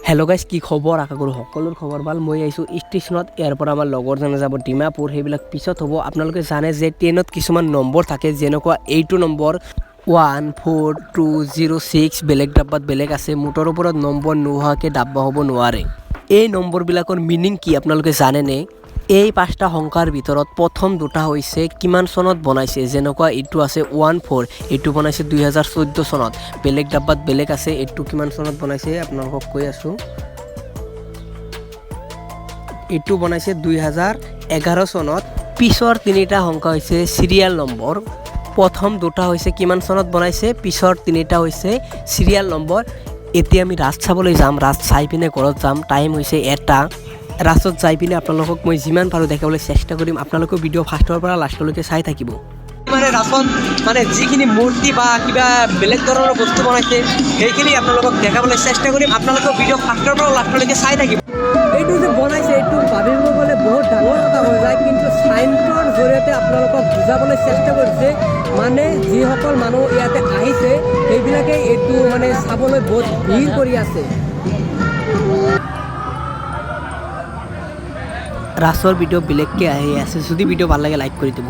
Hello' guys, কি খবৰ? আশা কৰোঁ সকলোৰ খবৰ ভাল। মই আহিছোঁ ষ্টেচনত। ইয়াৰ পৰা আমাৰ লগৰজনে যাব ডিমাপুৰ। সেইবিলাক পিছত হ'ব। আপোনালোকে জানে যে ট্ৰেইনত কিছুমান নম্বৰ থাকে, যেনেকুৱা এইটো নম্বৰ 14206, বেলেগ ডাব্বাত বেলেগ আছে। মুঠৰ ওপৰত নম্বৰ নোহোৱাকৈ ডাব্বা হ'ব নোৱাৰে। এই নম্বৰবিলাকৰ মিনিং কি আপোনালোকে জানেনে? এই 5টা সংখ্যাৰ ভিতৰত প্ৰথম দুটা হৈছে কিমান চনত বনাইছে, যেনেকুৱা এইটো আছে 14, এইটো বনাইছে 2014 চনত। বেলেগ ডাব্বাত বেলেগ আছে। এইটো কিমান চনত বনাইছে আপোনালোকক কৈ আছোঁ। এইটো বনাইছে 2011 চনত। পিছৰ তিনিটা সংখ্যা হৈছে চিৰিয়েল নম্বৰ। প্ৰথম দুটা হৈছে কিমান চনত বনাইছে, পিছৰ তিনিটা হৈছে চিৰিয়েল নম্বৰ। এতিয়া আমি ৰাজ চাবলৈ যাম। ৰাজ চাই পিনে ঘৰত যাম। টাইম হৈছে 1টা। ৰাজত যাই পিনে আপোনালোকক মই যিমান পাৰোঁ দেখাবলৈ চেষ্টা কৰিম। আপোনালোকেও ভিডিঅ' ফাৰ্ষ্টৰ পৰা লাষ্টলৈকে চাই থাকিব। ৰাজত যিখিনি মূৰ্তি বা কিবা বেলেগ ধৰণৰ বস্তু বনাইছে সেইখিনি আপোনালোকক দেখাবলৈ চেষ্টা কৰিম। আপোনালোকেও ভিডিঅ' ফাৰ্ষ্টৰ পৰা লাষ্টলৈকে চাই থাকিব। এইটো যে বনাইছে এইটো ভাবিব গ'লে বহুত ডাঙৰ কথা হৈ যায়, কিন্তু চাইন্সৰ জৰিয়তে আপোনালোকক বুজাবলৈ চেষ্টা কৰিছে। মানে যিসকল মানুহ ইয়াতে আহিছে সেইবিলাকে এইটো চাবলৈ বহুত ভিৰ কৰি আছে। ৰাজৰ ভিডিঅ' বেলেগকৈ আহি আছে। যদি ভিডিঅ' ভাল লাগে লাইক কৰি দিব।